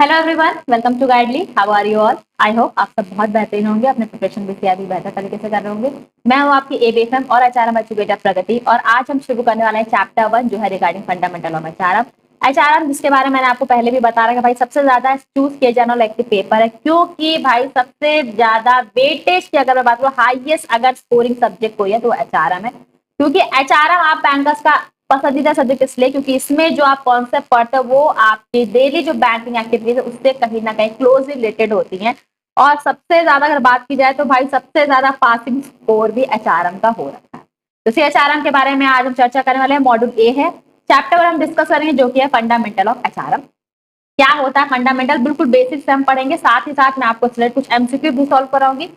Hello everyone, welcome to Guidely. How are you all? I hope आप सब बहुत बेहतरीन होंगे, अपने प्रिपरेशन भी भी बेहतर तरीके से कर रहे होंगे। मैं हूं आपकी एबीएफएम और एचआरएम एजुकेटर प्रगति, और आज हम शुरू करने वाले हैं चैप्टर 1 जो है regarding fundamental of HRM. HRM जिसके बारे में मैंने आपको पहले भी बता रहा है भाई सबसे ज्यादा चूज किए जाने वाला एक पेपर है, क्योंकि भाई सबसे ज्यादा वेटेज की अगर मैं बात करूँ, हाईएस्ट अगर स्कोरिंग सब्जेक्ट कोई है तो एचआरएम है। क्योंकि एचआरएम आप बैंकर्स का पसंदीदा सब्जेक्ट इसलिए क्योंकि इसमें जो आप कॉन्सेप्ट पढ़ते हो वो आपकी डेली जो बैंकिंग एक्टिविटीज है उससे कहीं ना कहीं क्लोजली रिलेटेड होती हैं। और सबसे ज्यादा अगर बात की जाए तो भाई सबसे ज्यादा पासिंग स्कोर भी एचआरएम का हो रखा है। तो इसी एचआरएम के बारे में आज हम चर्चा करने वाले हैं। मॉड्यूल ए है, चैप्टर वन हम डिस्कस करेंगे जो कि है फंडामेंटल ऑफ एचआरएम। क्या होता है फंडामेंटल, बिल्कुल बेसिक से हम पढ़ेंगे, साथ ही साथ मैं आपको कुछ एमसीक्यू भी सॉल्व कराऊंगी।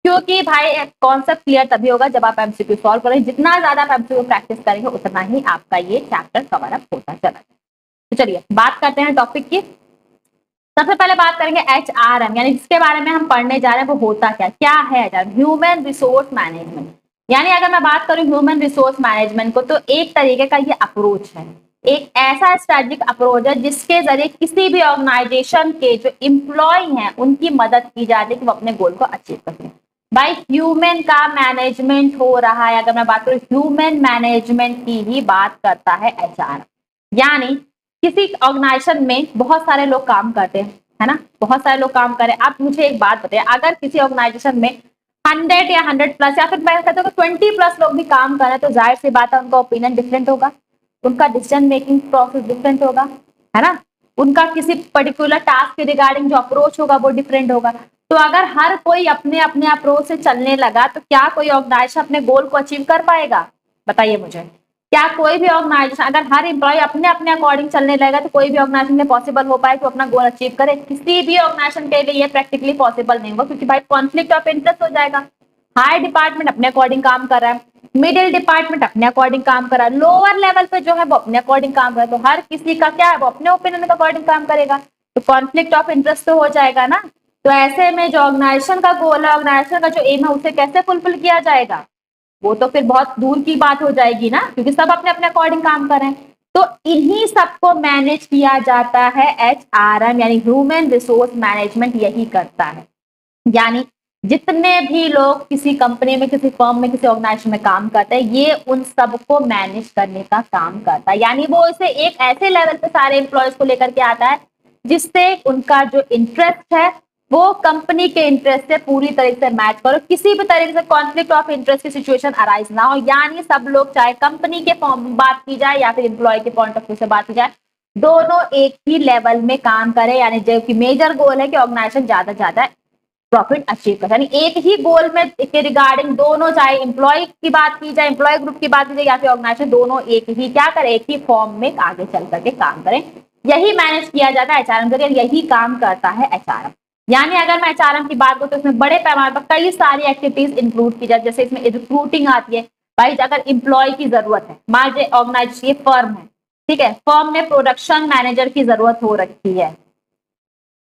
क्योंकि भाई कॉन्सेप्ट क्लियर तभी होगा जब आप एमसीक्यू सॉल्व करेंगे। जितना ज्यादा आप एमसीक्यू प्रैक्टिस करेंगे उतना ही आपका ये चैप्टर कवर अप होता चला जाए। तो चलिए बात करते हैं टॉपिक की। सबसे पहले बात करेंगे एचआरएम, यानी जिसके बारे में हम पढ़ने जा रहे हैं वो होता क्या क्या है एचआरएम, ह्यूमन रिसोर्स मैनेजमेंट। यानी अगर मैं बात करूं ह्यूमन रिसोर्स मैनेजमेंट को, तो एक तरीके का ये अप्रोच है, एक ऐसा स्ट्रेटेजिक अप्रोच है जिसके जरिए किसी भी ऑर्गेनाइजेशन के जो एम्प्लॉय हैं उनकी मदद की जाती है कि वो अपने गोल को अचीव कर सकें। भाई ह्यूमन का मैनेजमेंट हो रहा है, अगर मैं बात करूं ह्यूमन मैनेजमेंट की ही बात करता है एचआरएम। यानी किसी ऑर्गेनाइजेशन में बहुत सारे लोग काम करते हैं, है ना, बहुत सारे लोग काम करें। आप मुझे एक बात बताइए, अगर किसी ऑर्गेनाइजेशन में 100 या 100+ या फिर मैं कहता हूँ 20+ लोग भी काम कर रहे हैं, तो जाहिर सी बात है उनका ओपिनियन डिफरेंट होगा, उनका डिसीजन मेकिंग प्रोसेस डिफरेंट होगा, है ना, उनका किसी पर्टिकुलर टास्क के रिगार्डिंग जो अप्रोच होगा वो डिफरेंट होगा। तो अगर हर कोई अपने अपने अप्रोच से चलने लगा तो क्या कोई ऑर्गेनाइजेशन अपने गोल को अचीव कर पाएगा? बताइए मुझे। क्या कोई भी ऑर्गेनाइजेशन, अगर हर एम्प्लॉय अपने अपने अकॉर्डिंग चलने लगेगा तो कोई भी ऑर्गेनाइजेशन में पॉसिबल हो पाए तो अपना गोल अचीव करे? किसी भी ऑर्गेनाइजेशन के लिए ये प्रैक्टिकली पॉसिबल नहीं होगा, क्योंकि भाई कॉन्फ्लिक्ट ऑफ इंटरेस्ट हो जाएगा। हाई डिपार्टमेंट अपने अकॉर्डिंग काम कर रहा है, मिडिल डिपार्टमेंट अपने अकॉर्डिंग काम कर रहा है, लोअर लेवल पे जो है वो अपने अकॉर्डिंग काम कर रहा है, तो हर किसी का क्या है, वो अपने ओपिनियन के अकॉर्डिंग काम करेगा, तो कॉन्फ्लिक्ट ऑफ इंटरेस्ट तो हो जाएगा ना। तो ऐसे में जो ऑर्गेनाइजेशन का गोल है, ऑर्गेनाइजेशन का जो एम है, उसे कैसे फुलफिल किया जाएगा? वो तो फिर बहुत दूर की बात हो जाएगी ना, क्योंकि सब अपने अपने अकॉर्डिंग काम कर रहे हैं। तो इन्हीं सबको मैनेज किया जाता है एचआरएम, यानी ह्यूमन रिसोर्स मैनेजमेंट यही करता है। यानी जितने भी लोग किसी कंपनी में, किसी फर्म में, किसी ऑर्गेनाइजेशन में काम करते हैं, ये उन सबको मैनेज करने का काम करता है। यानी वो इसे एक ऐसे लेवल पे सारे एम्प्लॉयज को लेकर के आता है जिससे उनका जो इंटरेस्ट है वो कंपनी के इंटरेस्ट से पूरी तरीके से मैच करो, किसी भी तरीके से कॉन्फ्लिक्ट ऑफ इंटरेस्ट की सिचुएशन अराइज ना हो। यानी सब लोग, चाहे कंपनी के बात की जाए या फिर एम्प्लॉय के पॉइंट ऑफ व्यू से बात की जाए, दोनों एक ही लेवल में काम करें। यानी जो कि मेजर गोल है कि ऑर्गेनाइजेशन ज्यादा से ज्यादा प्रॉफिट अचीव कर, यानी एक ही गोल में के रिगार्डिंग दोनों, चाहे एम्प्लॉय की बात की जाए, एम्प्लॉय ग्रुप की बात की जाए या फिर ऑर्गेनाइजेशन, दोनों एक ही क्या करें, एक ही फॉर्म में आगे चल करके काम करें। यही मैनेज किया जाता है एचआरएम के जरिए, यही काम करता है एचआरएम। यानी अगर मैं एचआरएम की बात करूं तो इसमें बड़े पैमाने पर कई सारी एक्टिविटीज इंक्लूड की जाती है। जैसे इसमें रिक्रूटिंग आती है, भाई अगर एम्प्लॉय की जरूरत है, मान लीजिए ऑर्गेनाइजेशन, ये फर्म है, ठीक है, फर्म में प्रोडक्शन मैनेजर की जरूरत हो रखी है,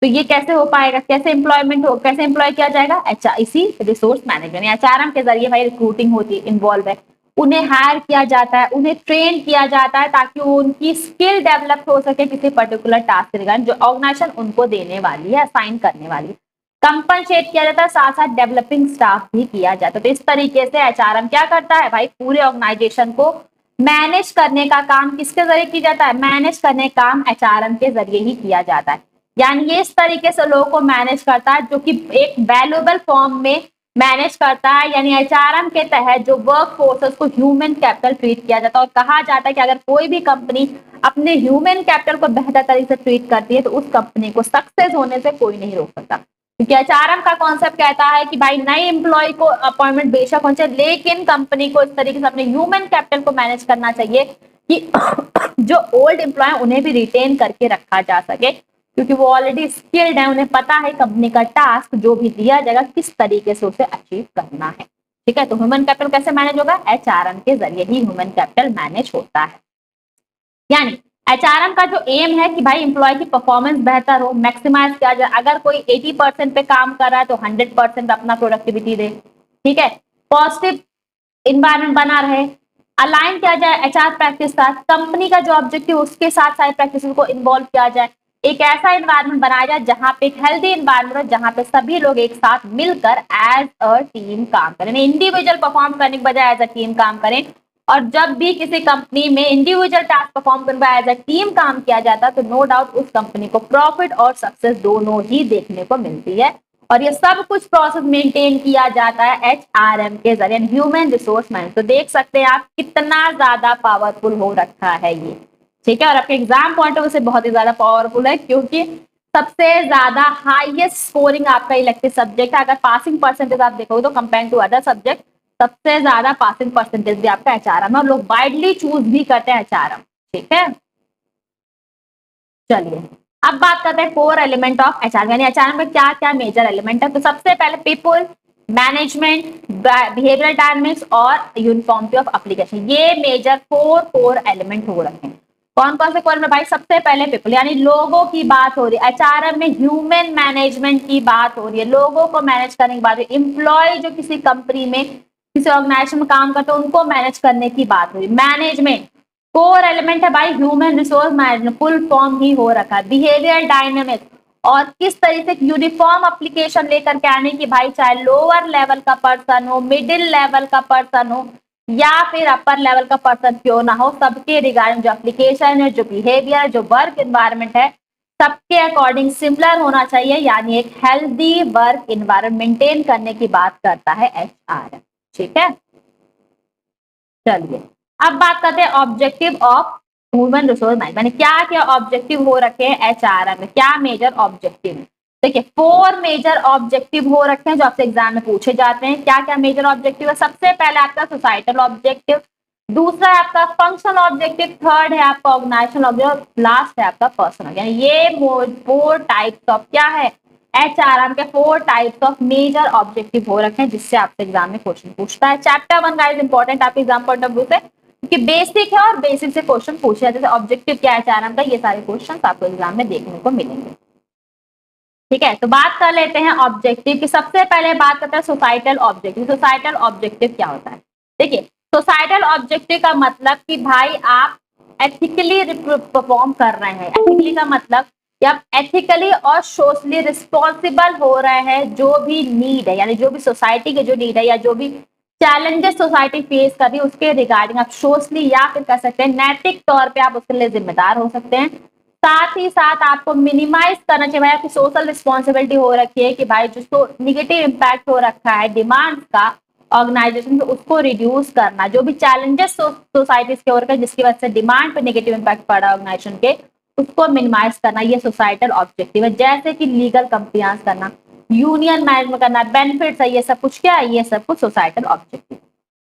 तो ये कैसे हो पाएगा, कैसे एम्प्लॉयमेंट हो, कैसे एम्प्लॉय किया जाएगा? इसी रिसोर्स मैनेजमेंट एचआरएम के जरिए भाई रिक्रूटिंग होती है, इन्वॉल्व है, उन्हें हायर किया जाता है, उन्हें ट्रेन किया जाता है ताकि उनकी स्किल डेवलप हो सके किसी पर्टिकुलर टास्क रिगार्डिंग जो ऑर्गेनाइजेशन उनको देने वाली है, असाइन करने वाली है। कंपनसेट किया जाता है, साथ साथ डेवलपिंग स्टाफ भी किया जाता है। तो इस तरीके से एचआरएम क्या करता है भाई, पूरे ऑर्गेनाइजेशन को मैनेज करने का काम किसके जरिए किया जाता है? मैनेज करने का काम एचआरएम के जरिए ही किया जाता है। यानी ये इस तरीके से लोगों को मैनेज करता है जो कि एक वैल्यूएबल फॉर्म में मैनेज करता है। यानी एचआरएम के तहत जो वर्क फोर्सेस को ह्यूमन कैपिटल ट्रीट किया जाता है, और कहा जाता है कि अगर कोई भी कंपनी अपने ह्यूमन कैपिटल को बेहतर तरीके से ट्रीट करती है तो उस कंपनी को सक्सेस होने से कोई नहीं रोक सकता। क्योंकि एचआरएम का कॉन्सेप्ट कहता है कि भाई नए एम्प्लॉय को अपॉइंटमेंट बेशक होना चाहिए, लेकिन कंपनी को इस तरीके से अपने ह्यूमन कैपिटल को मैनेज करना चाहिए कि जो ओल्ड एम्प्लॉय उन्हें भी रिटेन करके रखा जा सके, क्योंकि वो ऑलरेडी स्किल्ड है, उन्हें पता है कंपनी का टास्क जो भी दिया जाएगा किस तरीके से उसे अचीव करना है। ठीक है, तो ह्यूमन कैपिटल कैसे मैनेज होगा? एचआरएम के जरिए ही ह्यूमन कैपिटल मैनेज होता है। यानी एचआरएम का जो एम है कि भाई एम्प्लॉय की परफॉर्मेंस बेहतर हो, मैक्सिमाइज किया जाए। अगर कोई 80% पे काम कर रहा है तो 100% अपना प्रोडक्टिविटी दे, ठीक है, पॉजिटिव इन्वायरमेंट बना रहे, अलाइन किया जाए एचआर प्रैक्टिस का, कंपनी का जो ऑब्जेक्टिव उसके साथ सारी प्रैक्टिस को इन्वॉल्व किया जाए। एक ऐसा एनवायरनमेंट बनाया जाए जहां पे एक हेल्दी एनवायरनमेंट हो, जहां पे सभी लोग एक साथ मिलकर एज अ टीम काम करें, इंडिविजुअल परफॉर्म करने के बजाय एज अ टीम काम करें। और जब भी किसी कंपनी में इंडिविजुअल टास्क परफॉर्म करने एज अ टीम काम किया जाता है तो नो डाउट उस कंपनी को प्रॉफिट और सक्सेस दोनों ही देखने को मिलती है। और ये सब कुछ प्रोसेस मेंटेन किया जाता है HRM के जरिए, ह्यूमन रिसोर्स मैनेजमेंट। तो देख सकते हैं आप कितना ज्यादा पावरफुल हो रखा है ये, ठीक है। और आपके एग्जाम पॉइंट ऑफ व्यू से बहुत ही ज्यादा पावरफुल है, क्योंकि सबसे ज्यादा हाईएस्ट स्कोरिंग आपका इलेक्टिव सब्जेक्ट है। अगर पासिंग परसेंटेज आप देखोगे तो कंपेयर टू अदर सब्जेक्ट सबसे ज्यादा पासिंग परसेंटेज भी आपका HRM है, और लोग वाइडली चूज भी करते हैं HRM, ठीक है। चलिए अब बात करते हैं कोर एलिमेंट ऑफ HRM, यानी HRM में क्या क्या मेजर एलिमेंट है। तो सबसे पहले पीपल मैनेजमेंट, बिहेवियरल डायनामिक्स और यूनिफॉर्मिटी ऑफ एप्लीकेशन, ये मेजर फोर कोर एलिमेंट हो रखे हैं। कौन कौन से कोर में भाई? सबसे पहले पीपल, यानी लोगों की बात हो रही है। HRM में ह्यूमन मैनेजमेंट की बात हो रही है, लोगों को मैनेज करने की बात हो रही है। एम्प्लॉय जो किसी कंपनी में किसी ऑर्गेनाइजेशन में काम करते हैं उनको मैनेज करने की बात हो रही है। मैनेजमेंट कोर एलिमेंट है भाई, human resource management full form ही हो रखा है। बिहेवियर डायनेमिक्स, और किस तरीके से यूनिफॉर्म एप्लीकेशन लेकर के आने की भाई, चाहे लोअर लेवल का पर्सन हो, मिडिल लेवल का पर्सन हो या फिर अपर लेवल का पर्सन क्यों ना हो, सबके रिगार्डिंग जो एप्लीकेशन है, जो बिहेवियर है, जो वर्क एनवायरनमेंट है, सबके अकॉर्डिंग सिमिलर होना चाहिए। यानी एक हेल्दी वर्क एनवायरनमेंट मेंटेन करने की बात करता है HRM, ठीक है। चलिए अब बात करते हैं objective of human resource management, क्या क्या ऑब्जेक्टिव हो रखे हैं HRM में, क्या मेजर ऑब्जेक्टिव है। देखिए 4 मेजर ऑब्जेक्टिव हो रखे हैं जो आपसे एग्जाम में पूछे जाते हैं। क्या क्या मेजर ऑब्जेक्टिव है? सबसे पहले आपका सोसाइटल ऑब्जेक्टिव, दूसरा है आपका फंक्शनल ऑब्जेक्टिव, थर्ड है आपका ऑर्गेनाइजेशनल ऑब्जेक्टिव, लास्ट है आपका पर्सनल। यानी ये 4 टाइप्स ऑफ क्या है, HRM के 4 टाइप्स ऑफ मेजर ऑब्जेक्टिव हो रखे हैं जिससे आपसे एग्जाम में क्वेश्चन पूछता है। चैप्टर 1 गाइस इंपॉर्टेंट आपके एग्जाम पॉइंट ऑफ व्यू से, क्योंकि बेसिक है और बेसिक से क्वेश्चन पूछे जाते हैं। ऑब्जेक्टिव क्या है HRM का, ये सारे क्वेश्चन आपको एग्जाम में देखने को मिलेंगे, ठीक है। तो बात कर लेते हैं ऑब्जेक्टिव की। सबसे पहले बात करते हैं सोसाइटल ऑब्जेक्टिव। सोसाइटल ऑब्जेक्टिव क्या होता है? देखिए सोसाइटल ऑब्जेक्टिव का मतलब कि भाई आप एथिकली परफॉर्म कर रहे हैं। एथिकली का मतलब कि आप एथिकली और सोशली रिस्पॉन्सिबल हो रहे हैं। जो भी नीड है, यानी जो भी सोसाइटी के जो नीड है या जो भी चैलेंजेस सोसाइटी फेस कर रही है उसके रिगार्डिंग आप सोशली या फिर कह सकते हैं नैतिक तौर पे आप उसके लिए जिम्मेदार हो सकते हैं। साथ ही साथ आपको मिनिमाइज करना चाहिए, भाई आपकी सोशल रिस्पॉन्सिबिलिटी हो रखी है कि भाई जो निगेटिव इम्पैक्ट हो रखा है डिमांड का ऑर्गेनाइजेशन पे, उसको रिड्यूस करना। जो भी चैलेंजेस सोसाइटीज के हो रखे हैं जिसकी वजह से डिमांड पे नेगेटिव इम्पैक्ट पड़ा ऑर्गेनाइजेशन के, उसको मिनिमाइज करना, ये सोसाइटल ऑब्जेक्टिव है। जैसे कि लीगल कंप्लायंस करना, यूनियन मैनेजमेंट करना, बेनिफिट्स है, ये सब कुछ क्या है, ये सब कुछ सोसाइटल ऑब्जेक्टिव।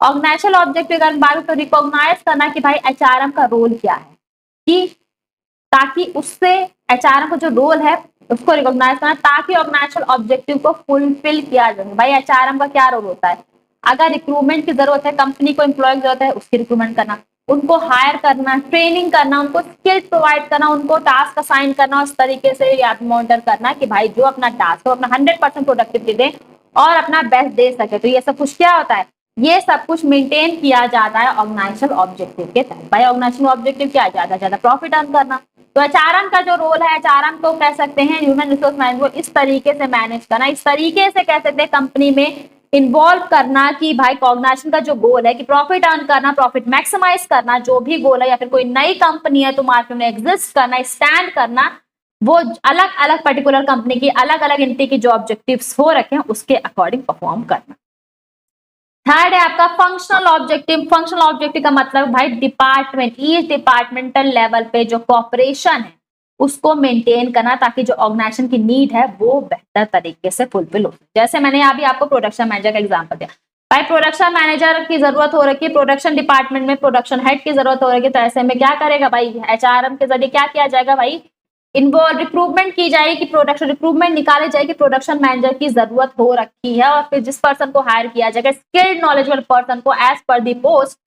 ऑर्गेनाइजेशनल ऑब्जेक्टिव अगर बात तो रिकॉग्नाइज करना कि भाई HRM का रोल क्या है, कि ताकि उससे HRM का जो रोल है उसको रिकॉग्नाइज करना ताकि ऑर्गेनाइजेशनल ऑब्जेक्टिव को फुलफिल किया जाए। भाई HRM का क्या रोल होता है? अगर रिक्रूटमेंट की जरूरत है, कंपनी को एम्प्लॉय की जरूरत है, उसकी रिक्रूटमेंट करना, उनको हायर करना, ट्रेनिंग करना, उनको स्किल प्रोवाइड करना, उनको टास्क असाइन करना, उस तरीके से मॉनिटर करना कि भाई जो अपना टास्क है अपना 100% प्रोडक्टिविटी दे और अपना बेस्ट दे सके। तो ये सब कुछ क्या होता है? ये सब कुछ मेंटेन किया जाता है ऑर्गेनाइजेशनल ऑब्जेक्टिव के तहत। भाई ऑर्गेनाइजेशनल ऑब्जेक्टिव क्या है? ज्यादा प्रॉफिट अर्न करना। तो HRM का जो रोल है, HRM को कह सकते हैं ह्यूमन रिसोर्स मैनेजमेंट, इस तरीके से मैनेज करना, इस तरीके से कह सकते हैं कंपनी में इन्वॉल्व करना कि भाई ऑर्गेनाइजेशन का जो गोल है कि प्रॉफिट अर्न करना, प्रॉफिट मैक्सिमाइज करना, जो भी गोल है, या फिर कोई नई कंपनी है तो मार्केट में एग्जिस्ट करना, स्टैंड करना, वो अलग अलग पर्टिकुलर कंपनी की अलग अलग एंटिटी की जो ऑब्जेक्टिव्स हो रखे हैं उसके अकॉर्डिंग परफॉर्म करना। थर्ड है आपका फंक्शनल ऑब्जेक्टिव। फंक्शनल ऑब्जेक्टिव का मतलब भाई डिपार्टमेंट, ईच डिपार्टमेंटल लेवल पे जो कॉपरेशन है उसको मेंटेन करना ताकि जो ऑर्गेनाइजेशन की नीड है वो बेहतर तरीके से फुलफिल हो। जैसे मैंने अभी आपको प्रोडक्शन मैनेजर का एग्जांपल दिया, भाई प्रोडक्शन मैनेजर की जरूरत हो रही है, प्रोडक्शन डिपार्टमेंट में प्रोडक्शन हेड की जरूरत हो रही है, तो ऐसे में क्या करेगा भाई HRM के जरिए क्या किया जाएगा भाई, इन्वॉल्व रिक्रूटमेंट की जाएगी कि प्रोडक्शन रिक्रूटमेंट निकाली जाएगी, प्रोडक्शन मैनेजर की जरूरत हो रखी है, और फिर जिस पर्सन को हायर किया जाएगा स्किल्ड नॉलेजेबल पर्सन को एज पर दी पोस्ट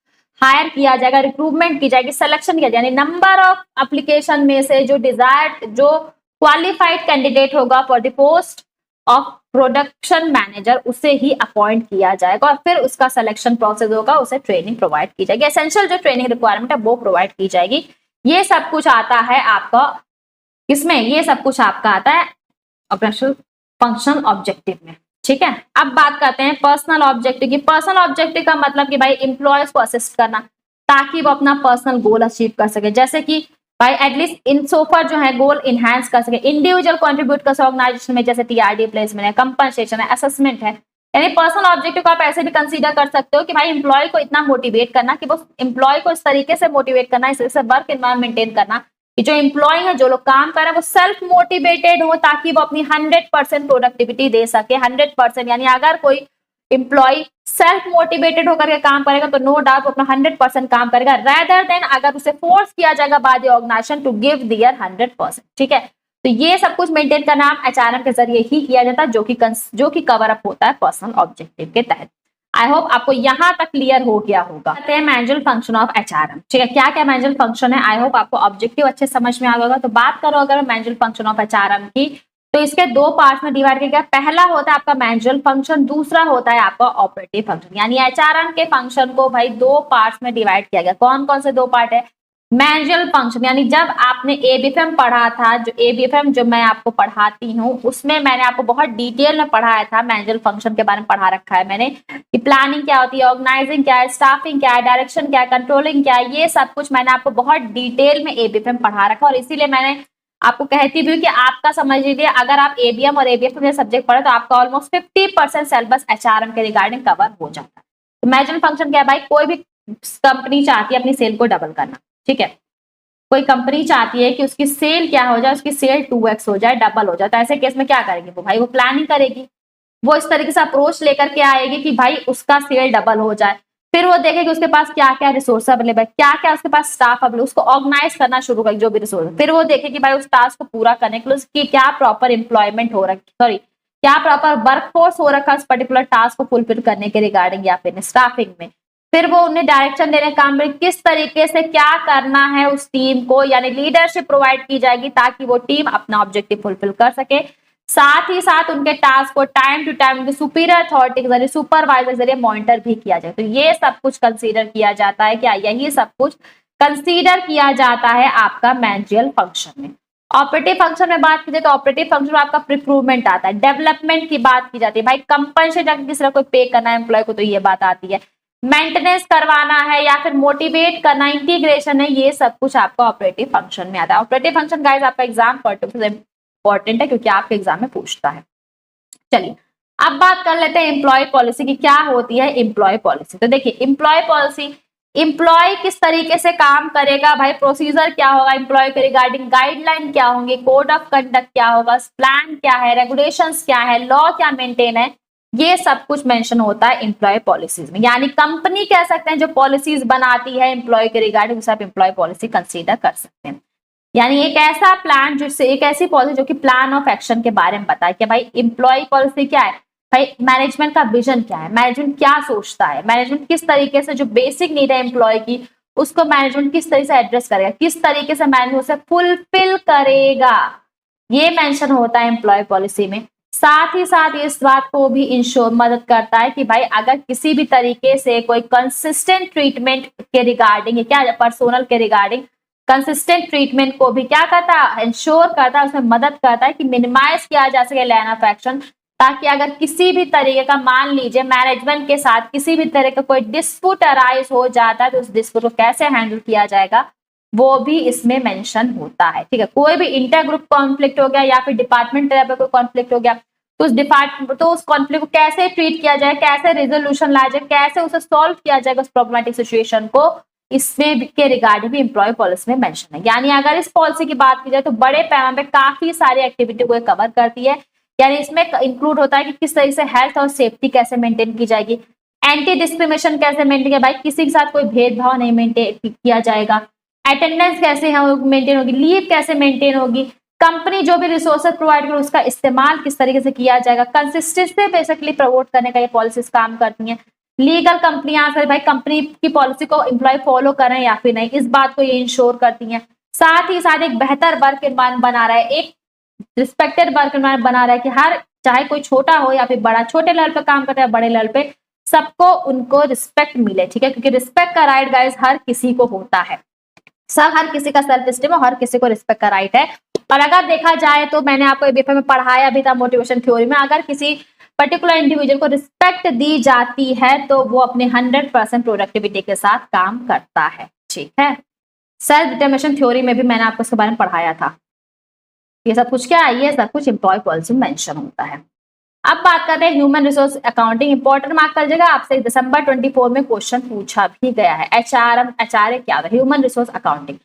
हायर किया जाएगा, रिक्रूटमेंट की जाएगी, सिलेक्शन किया जाएगा, नंबर ऑफ एप्लीकेशन में से जो डिजायर्ड जो क्वालिफाइड कैंडिडेट होगा for the post of production manager उसे ही अपॉइंट किया जाएगा, और फिर उसका सिलेक्शन प्रोसेस होगा, उसे ट्रेनिंग प्रोवाइड की जाएगी, एसेंशियल जो ट्रेनिंग रिक्वायरमेंट है वो प्रोवाइड की जाएगी। ये सब कुछ आता है आपका किसमें, ये सब कुछ आपका आता है ऑपरेशनल फंक्शनल ऑब्जेक्टिव में। ठीक है, अब बात करते हैं पर्सनल ऑब्जेक्टिव की। पर्सनल ऑब्जेक्टिव का मतलब कि भाई एम्प्लॉयज को असिस्ट करना ताकि वो अपना पर्सनल गोल अचीव कर सके, जैसे कि भाई एटलीस्ट इन सोफर जो है गोल इनहैंस कर सके, इंडिविजुअल कंट्रीब्यूट कर सके ऑर्गेनाइजेशन में, जैसे टीआरडी प्लेसमेंट है, कंपनसेशन है, असेसमेंट है। यानी पर्सनल ऑब्जेक्टिव को आप ऐसे भी कंसीडर कर सकते हो कि भाई एम्प्लॉय को इतना मोटिवेट करना कि वो एम्प्लॉय को इस तरीके से मोटिवेट करना, इस तरीके से वर्क एनवायरमेंट मेंटेन करना कि जो एम्प्लॉय है, जो लोग काम कर रहे हैं, वो सेल्फ मोटिवेटेड हो ताकि वो अपनी 100% प्रोडक्टिविटी दे सके। 100% यानी अगर कोई एम्प्लॉय सेल्फ मोटिवेटेड होकर के काम करेगा तो नो डाउट अपना 100% काम करेगा, रेदर देन अगर उसे फोर्स किया जाएगा by the organisation to give their 100%। ठीक है, तो ये सब कुछ मेंटेन करना एचआरएम के जरिए ही किया जाता है, जो कि कवर अप होता है पर्सनल ऑब्जेक्टिव के तहत। आई होप आपको यहां तक क्लियर हो गया होगा। Managerial function of HRM. ठीक है, क्या क्या मैनेजरल फंक्शन है, आई होप आपको ऑब्जेक्टिव अच्छे समझ में आ गया होगा। तो बात करो अगर मैनेजरल फंक्शन ऑफ एचआरएम की, तो इसके दो पार्ट्स में डिवाइड किया गया। पहला होता है आपका मैनेजरल फंक्शन, दूसरा होता है आपका ऑपरेटिव फंक्शन। यानी एचआरएम के फंक्शन को भाई दो पार्ट्स में डिवाइड किया गया। कौन कौन से दो पार्ट है? मैनेजरल फंक्शन, यानी जब आपने एबीएफएम पढ़ा था, जो एबीएफएम जो मैं आपको पढ़ाती हूँ उसमें मैंने आपको बहुत डिटेल में पढ़ाया था, मैनेजरल फंक्शन के बारे में पढ़ा रखा है मैंने कि प्लानिंग क्या होती है, ऑर्गेनाइजिंग क्या है, स्टाफिंग क्या है, डायरेक्शन क्या है, कंट्रोलिंग क्या है, ये सब कुछ मैंने आपको बहुत डिटेल में एबीएफएम पढ़ा रखा है। और इसीलिए मैंने आपको कहती भी कि आपका समझ लीजिए अगर आप एबीएम और एबीएफएम में सब्जेक्ट पढ़े तो आपका ऑलमोस्ट 50% सिलेबस एचआरएम के रिगार्डिंग कवर हो जाता है। तो मैनेजरल फंक्शन क्या है भाई? कोई भी कंपनी चाहती है अपनी सेल को डबल करना। ठीक है, कोई कंपनी चाहती है कि उसकी सेल क्या हो जाए, उसकी सेल 2x हो जाए, डबल हो जाए, तो ऐसे केस में क्या करेगी वो भाई? वो प्लानिंग करेगी, वो इस तरीके से अप्रोच लेकर के आएगी कि भाई उसका सेल डबल हो जाए। फिर वो देखेगी उसके पास क्या क्या रिसोर्स अवेलेबल है, क्या क्या उसके पास स्टाफ अवेलेबल, उसको ऑर्गेनाइज करना शुरू करेगी जो भी रिसोर्स। फिर वो देखेगी भाई उस टास्क को पूरा करने के लिए उसकी क्या प्रॉपर एम्प्लॉयमेंट हो रखी, सॉरी क्या प्रॉपर वर्कफोर्स हो रखा है उस पर्टिकुलर टास्क को फुलफिल करने के रिगार्डिंग या फिर स्टाफिंग में। फिर वो उन्हें डायरेक्शन देने काम में किस तरीके से क्या करना है उस टीम को, यानी लीडरशिप प्रोवाइड की जाएगी ताकि वो टीम अपना ऑब्जेक्टिव फुलफिल कर सके। साथ ही साथ उनके टास्क को टाइम टू टाइम उनके सुपीरियर अथॉरिटी के जरिए, सुपरवाइजर के जरिए मॉनिटर भी किया जाए। तो ये सब कुछ कंसीडर किया जाता है, क्या यही सब कुछ कंसीडर किया जाता है आपका मैनेजरियल फंक्शन में। ऑपरेटिव फंक्शन में बात कीजिए तो ऑपरेटिव फंक्शन में आपका रिक्रूटमेंट आता है, डेवलपमेंट की बात की जाती है, भाई कंपनसेशन किस तरह कोई पे करना है एम्प्लॉय को, तो ये बात आती है। मेंटेनेंस करवाना है या फिर मोटिवेट करना, इंटीग्रेशन है, ये सब कुछ आपका ऑपरेटिव फंक्शन में आता है। ऑपरेटिव फंक्शन गाइस आपका एग्जाम इंपॉर्टेंट है क्योंकि आपके एग्जाम में पूछता है। चलिए अब बात कर लेते हैं एम्प्लॉय पॉलिसी की। क्या होती है एम्प्लॉय पॉलिसी? तो देखिए एम्प्लॉय पॉलिसी, एम्प्लॉय किस तरीके से काम करेगा भाई, प्रोसीजर क्या होगा एम्प्लॉय के रिगार्डिंग, गाइडलाइन क्या होंगे, कोड ऑफ कंडक्ट क्या होगा, प्लान क्या है, रेगुलेशंस क्या है, लॉ क्या मेंटेन है, ये सब कुछ मेंशन होता है एम्प्लॉय पॉलिसीज में। यानी कंपनी कह सकते हैं जो पॉलिसीज बनाती है एम्प्लॉय के रिगार्डिंग, उसे आप एम्प्लॉय पॉलिसी कंसीडर कर सकते हैं। यानी एक ऐसा प्लान जिससे एक ऐसी पॉलिसी जो कि प्लान ऑफ एक्शन के बारे में बताए कि भाई एम्प्लॉय पॉलिसी क्या है, भाई मैनेजमेंट का विजन क्या है, मैनेजमेंट क्या सोचता है, मैनेजमेंट किस तरीके से जो बेसिक नीड है एम्प्लॉय की उसको मैनेजमेंट किस तरीके से एड्रेस करेगा, किस तरीके से मैनेजमेंट उसे फुलफिल करेगा, ये मेंशन होता है एम्प्लॉय पॉलिसी में। साथ ही साथ इस बात को भी इंश्योर मदद करता है कि भाई अगर किसी भी तरीके से कोई कंसिस्टेंट ट्रीटमेंट के रिगार्डिंग, क्या पर्सोनल के रिगार्डिंग कंसिस्टेंट ट्रीटमेंट को भी क्या करता है, इंश्योर करता है, उसमें मदद करता है कि मिनिमाइज किया जा सके लाइन ऑफ एक्शन, ताकि अगर किसी भी तरीके का मान लीजिए मैनेजमेंट के साथ किसी भी तरह का कोई डिस्प्यूट अराइज हो जाता है तो उस डिस्प्यूट को कैसे हैंडल किया जाएगा वो भी इसमें मेंशन होता है। ठीक है, कोई भी इंटर ग्रुप कॉन्फ्लिक्ट हो गया या फिर डिपार्टमेंट लेवल पर कोई कॉन्फ्लिक्ट हो गया तो उस कॉन्फ्लिक्ट को कैसे ट्रीट किया जाए, कैसे रेजोल्यूशन लाया जाए, कैसे उसे सॉल्व किया जाएगा उस प्रॉब्लमेटिक सिचुएशन को, इसमें के रिगार्डिंग भी एम्प्लॉय पॉलिसी में मेंशन है। यानी अगर इस पॉलिसी की बात की जाए तो बड़े पैमाने पे काफी सारी एक्टिविटी को कवर करती है। यानी इसमें इंक्लूड होता है कि किस तरह से हेल्थ और सेफ्टी कैसे मेंटेन की जाएगी, एंटी डिस्क्रिमिनेशन कैसे मेंटेन किया, भाई किसी के साथ कोई भेदभाव नहीं मेंटेन किया जाएगा, अटेंडेंस कैसे मेंटेन होगी, लीव कैसे मेंटेन होगी, कंपनी जो भी रिसोर्सेज प्रोवाइड करे उसका इस्तेमाल किस तरीके से किया जाएगा, कंसिस्टेंसी बेसिकली प्रमोट करने का ये पॉलिसीज काम करती हैं। लीगल कंपनियां भाई कंपनी की पॉलिसी को एम्प्लॉय फॉलो करें या फिर नहीं, इस बात को ये इंश्योर करती हैं। साथ ही साथ एक बेहतर वर्क एनवायरमेंट बना रहा है, एक रिस्पेक्टेड वर्क एनवायरमेंट बना रहा है कि हर चाहे कोई छोटा हो या फिर बड़ा, छोटे लेवल पे काम करता है बड़े लेवल पे, सबको उनको रिस्पेक्ट मिले। ठीक है, क्योंकि रिस्पेक्ट का राइट गाइस हर किसी को होता है, सब हर किसी का सेल्फ स्टीम और हर किसी को रिस्पेक्ट का राइट है। और अगर देखा जाए तो मैंने आपको एबीएफएम में पढ़ाया भी था मोटिवेशन थ्योरी में, अगर किसी पर्टिकुलर इंडिविजुअल को रिस्पेक्ट दी जाती है तो वो अपने 100% प्रोडक्टिविटी के साथ काम करता है। ठीक है, सेल्फ डिटर्मिनेशन थ्योरी में भी मैंने आपको इसके बारे में पढ़ाया था। ये सब कुछ क्या है, ये सब कुछ एम्प्लॉय पॉलिसी में मेंशन होता है। अब बात करते हैं human resource accounting. Important mark कर लीजिएगा, आपसे दिसंबर 24 में क्वेश्चन पूछा भी गया है। एचआरए क्या होता है? Human resource accounting.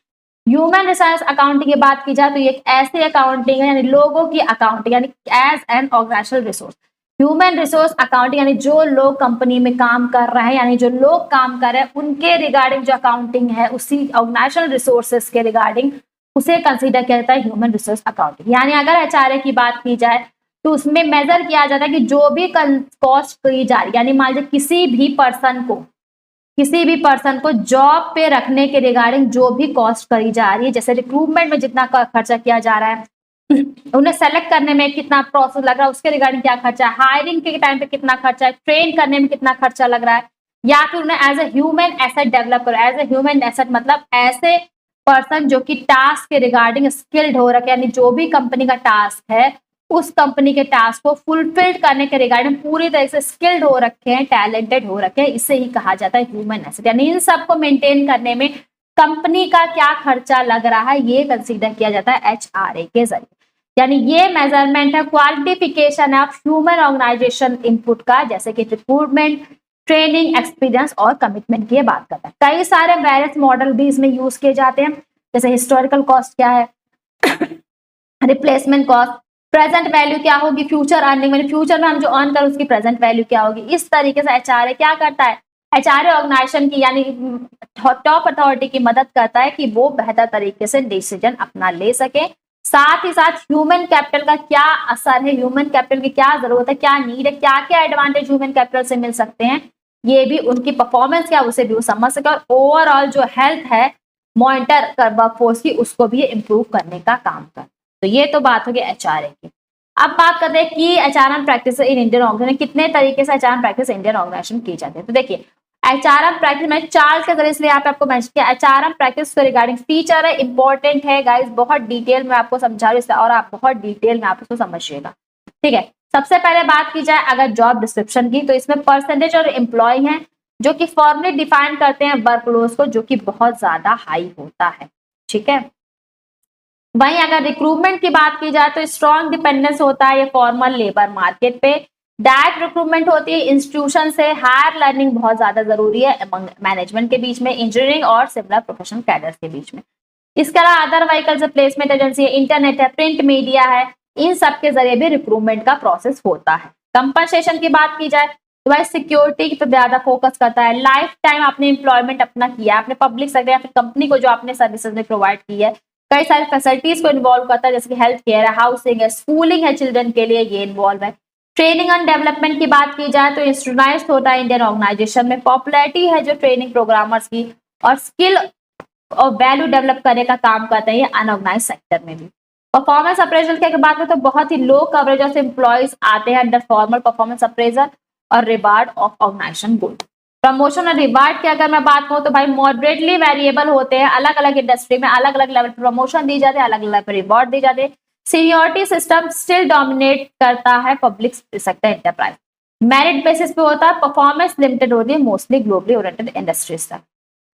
Human resource accounting की बात की जाए तो ये एक ऐसी अकाउंटिंग है, यानी लोगों की अकाउंटिंग, यानी as an organisational resource. Human resource accounting यानी जो लोग कंपनी में काम कर रहे हैं, यानी जो लोग काम कर रहे हैं उनके रिगार्डिंग जो अकाउंटिंग है, उसी ऑर्गेनाइजेशनल रिसोर्सेज के रिगार्डिंग उसे कंसीडर किया जाता है ह्यूमन रिसोर्स अकाउंटिंग। यानी अगर एचआरए की बात की जाए तो उसमें मेजर किया जाता है कि जो भी कॉस्ट की जा रही है, यानी मान लीजिए किसी भी पर्सन को जॉब पे रखने के रिगार्डिंग जो भी कॉस्ट करी जा रही है, जैसे रिक्रूटमेंट में जितना खर्चा किया जा रहा है, उन्हें सेलेक्ट करने में कितना प्रोसेस लग रहा है उसके रिगार्डिंग क्या खर्चा है, हायरिंग के टाइम पे कितना खर्चा है, ट्रेन करने में कितना खर्चा लग रहा है, या फिर उन्हें as a human asset develop करो। एज ए ह्यूमन एसेट मतलब ऐसे पर्सन जो कि टास्क के रिगार्डिंग स्किल्ड हो रखे, यानी जो भी कंपनी का टास्क है उस कंपनी के टास्क को फुलफिल करने के रिगार्डिंग पूरी तरह से स्किल्ड हो रखे हैं, टैलेंटेड हो रखे हैं, इसे ही कहा जाता है ह्यूमन एसेट। यानी इन सबको मेंटेन करने में कंपनी का क्या खर्चा लग रहा है ये कंसीडर किया जाता है एचआरए के जरिए। यानी ये मेजरमेंट है, qualification of human organisation input का, जैसे कि रिक्रूटमेंट, ट्रेनिंग, एक्सपीरियंस और कमिटमेंट की बात करता है। कई सारे वेरियस मॉडल भी इसमें यूज किए जाते हैं, जैसे हिस्टोरिकल कॉस्ट क्या है, रिप्लेसमेंट कॉस्ट, प्रेजेंट वैल्यू क्या होगी, फ्यूचर अर्निंग मतलब फ्यूचर में हम जो अर्न करें उसकी प्रेजेंट वैल्यू क्या होगी। इस तरीके से एचआरए क्या करता है, एचआरए ऑर्गेनाइजेशन की यानी टॉप अथॉरिटी की मदद करता है कि वो बेहतर तरीके से डिसीजन अपना ले सके। साथ ही साथ ह्यूमन कैपिटल का क्या असर है, ह्यूमन कैपिटल की क्या जरूरत है, क्या नीड है, क्या क्या एडवांटेज ह्यूमन कैपिटल से मिल सकते हैं, ये भी उनकी परफॉर्मेंस क्या उसे भी वो समझ सके, और ओवरऑल जो हेल्थ है मॉनिटर कर वर्कफोर्स की उसको भी इंप्रूव करने का काम कर। तो ये तो बात होगी एचआरए की। अब बात करते हैं कि HRM practice in Indian organisation, कितने तरीके से एचआरएम प्रैक्टिस इंडियन ऑर्गेनाइजेशन की जाती है। तो देखिए एचआरएम प्रैक्टिस में चार्ट के जरिए यहाँ पे आपको मेंशन किया, एचआरएम प्रैक्टिस के रिगार्डिंग फीचर है, इंपॉर्टेंट है गाइस, बहुत डिटेल में आपको समझा रही हूँ और आप बहुत डिटेल में आप इसको समझिएगा। ठीक है, सबसे पहले बात की जाए अगर जॉब डिस्क्रिप्शन की, तो इसमें परसेंटेज और एम्प्लॉय हैं जो कि फॉर्मली डिफाइन करते हैं वर्कलोड को, जो कि बहुत ज्यादा हाई होता है। ठीक है, वहीं अगर रिक्रूटमेंट की बात की जाए तो स्ट्रॉन्ग डिपेंडेंस होता है ये फॉर्मल लेबर मार्केट पे, डायरेक्ट रिक्रूटमेंट होती है इंस्टीट्यूशन से, हायर लर्निंग बहुत ज्यादा जरूरी है मैनेजमेंट के बीच में, इंजीनियरिंग और सिमिलर प्रोफेशनल कैडर्स के बीच में। इसके अलावा अदर व्हीकल्स प्लेसमेंट एजेंसी है, इंटरनेट है, प्रिंट मीडिया है, इन सब के जरिए भी रिक्रूटमेंट का प्रोसेस होता है। कंपनसेशन की बात की जाए तो भाई सिक्योरिटी पर ज्यादा फोकस करता है, लाइफ टाइम आपने एम्प्लॉयमेंट अपना किया, आपने पब्लिक सेक्टर या फिर कंपनी को जो आपने सर्विसेज में प्रोवाइड की है, कई सारी फैसिलिटीज को इन्वॉल्व करता है, जैसे कि हेल्थ केयर है, हाउसिंग है, स्कूलिंग है चिल्ड्रन के लिए, ये इन्वॉल्व है। ट्रेनिंग एंड डेवलपमेंट की बात की जाए तो इंस्टीट्यूशनाइज्ड होता है इंडियन ऑर्गेनाइजेशन में, पॉपुलैरिटी है जो ट्रेनिंग प्रोग्रामर्स की, और स्किल और वैल्यू डेवलप करने का काम करते हैं ये अनऑर्गेनाइज सेक्टर में भी। परफॉर्मेंस अप्रेजल के बात में तो बहुत ही लो कवरेज ऑफ एम्प्लॉयज आते हैं अंडर फॉर्मल परफॉर्मेंस अप्रेजल और reward of organisation goal. Promotion और रिवार्ड की अगर मैं बात करूं तो भाई मॉडरेटली वेरिएबल होते हैं, अलग अलग इंडस्ट्री में अलग अलग लेवल पर प्रमोशन दी जाती है, अलग अलग पर रिवॉर्ड दी जाती है। सीनियरिटी सिस्टम स्टिल डोमिनेट करता है public sector enterprise, merit basis पे होता है, परफॉर्मेंस लिमिटेड होती है मोस्टली ग्लोबली ओरिएंटेड इंडस्ट्रीज तक।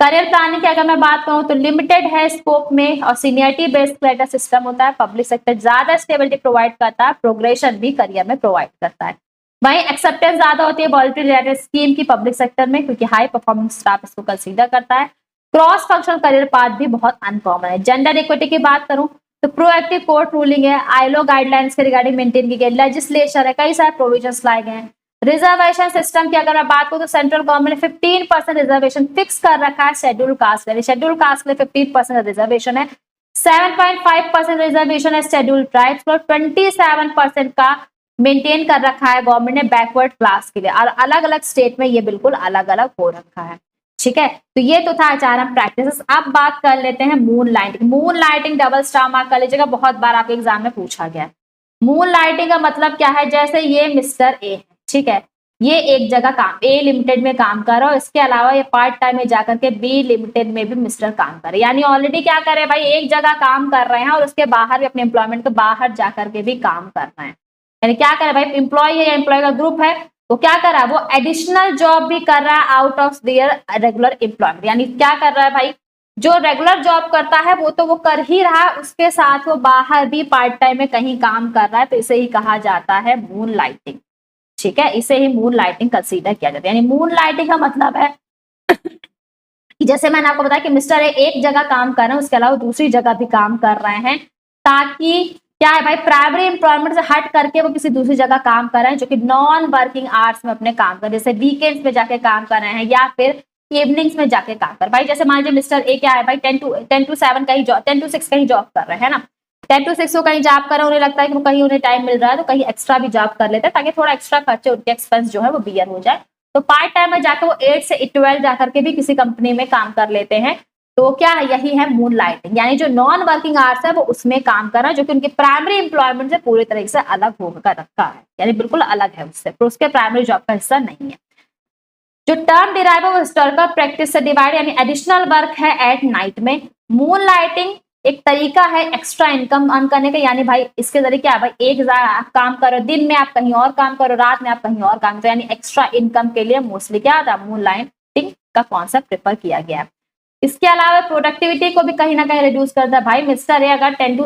करियर प्लानिंग की अगर मैं बात करूं तो लिमिटेड है स्कोप में, और सीनियरिटी बेस्ड क्रेडिट सिस्टम होता है, पब्लिक सेक्टर ज्यादा स्टेबिलिटी प्रोवाइड करता है, प्रोग्रेशन भी करियर में प्रोवाइड करता है। वहीं एक्सेप्टेंस ज्यादा होती है वॉलंटरी रिलेटेड स्कीम की पब्लिक सेक्टर में, क्योंकि हाई परफॉर्मिंग स्टाफ इसको कंसीडर करता है। क्रॉस फंक्शनल करियर पाथ भी बहुत अनकॉमन है। जेंडर इक्विटी की बात करूं तो प्रोएक्टिव कोर्ट रूलिंग है, आईलो गाइडलाइंस के रिगार्डिंग मेंटेन की गई, लेजिस्लेशन है, कई सारे प्रोविजंस लाए गए हैं। रिजर्वेशन सिस्टम की अगर मैं बात करूं तो सेंट्रल गवर्नमेंट ने 15% रिजर्वेशन फिक्स कर रखा है शेड्यूल कास्ट के, शेड्यूल कास्ट के लिए 15% रिजर्वेशन है, 7.5% रिजर्वेशन है शेड्यूल ट्राइब्स पर, 27% का मेंटेन कर रखा है गवर्नमेंट ने बैकवर्ड क्लास के लिए, और अलग अलग स्टेट में ये बिल्कुल अलग अलग हो रखा है। ठीक है, तो ये तो था एचआरएम प्रैक्टिसेस। अब बात कर लेते हैं moon lighting. Moon lighting double star mark कर लीजिएगा, बहुत बार आपके एग्जाम में पूछा गया है। मून लाइटिंग का मतलब क्या है, जैसे ये मिस्टर ए है, ठीक है, ये एक जगह काम ए लिमिटेड में काम कर रहा है, इसके अलावा ये पार्ट टाइम में जाकर के बी लिमिटेड में भी मिस्टर काम कर रहे हैं। यानी ऑलरेडी क्या कर रहे हैं भाई, एक जगह काम कर रहे हैं और उसके बाहर भी अपने एम्प्लॉयमेंट के बाहर जाकर के भी काम कर रहे हैं। यानी क्या कर रहे हैं भाई, एम्प्लॉय है या एम्प्लॉय का ग्रुप है, वो क्या कर रहा है, वो एडिशनल जॉब भी कर रहा है out of their regular employment. यानी क्या कर रहा है भाई, जो रेगुलर जॉब करता है वो तो वो कर ही रहा है, उसके साथ वो बाहर भी पार्ट टाइम में कहीं काम कर रहा है, तो इसे ही कहा जाता है मून लाइटिंग। ठीक है, इसे ही मून लाइटिंग कंसीडर किया जाता है। यानी मून लाइटिंग का मतलब है कि जैसे मैंने आपको बताया कि मिस्टर ए एक जगह काम कर रहे हैं, उसके अलावा दूसरी जगह भी काम कर रहे हैं, ताकि क्या है भाई, प्राइमरी एम्प्लॉयमेंट से हट करके वो किसी दूसरी जगह काम कर रहे हैं जो कि नॉन वर्किंग आवर्स में अपने काम कर, जैसे वीकेंड्स में जाके काम कर रहे हैं या फिर इवनिंग्स में जाके काम कर। भाई जैसे मान लीजिए मिस्टर ए क्या है भाई 10 to 7 का ही जॉब, 10 to 6 का ही जॉब कर रहे हैं ना, 10 to 6 को कहीं जॉब कर रहे हैं, उन्हें लगता है कि कहीं उन्हें टाइम मिल रहा है तो कहीं एक्स्ट्रा भी जॉब कर लेते हैं ताकि थोड़ा एक्स्ट्रा खर्चे, उनके एक्सपेंस जो है वो बियर हो जाए। तो पार्ट टाइम में जाकर वो 8 से 12 जाकर के भी किसी कंपनी में काम कर लेते हैं। तो क्या है, यही है मून लाइटिंग। यानी जो नॉन वर्किंग आवर्स है वो उसमें काम कर रहा है, जो कि उनके प्राइमरी एम्प्लॉयमेंट से पूरी तरीके से अलग होकर रखा है, यानी बिल्कुल अलग है उससे, तो उसके प्राइमरी जॉब का हिस्सा नहीं है। जो टर्म डिराइव है वो हिस्टोरिकल प्रैक्टिस से डिवाइड, यानी एडिशनल वर्क है एट नाइट में। मून लाइटिंग एक तरीका है एक्स्ट्रा इनकम अर्न करने का। यानी भाई इसके जरिए क्या है भाई, एक आप काम करो, दिन में आप कहीं और काम करो, रात में आप कहीं और काम करो, यानी एक्स्ट्रा इनकम के लिए मोस्टली क्या था, मून लाइटिंग का कॉन्सेप्ट प्रेफर किया गया है। इसके अलावा प्रोडक्टिविटी को भी कहीं ना कहीं रिड्यूस करता है। भाई मिस्टर ए अगर 10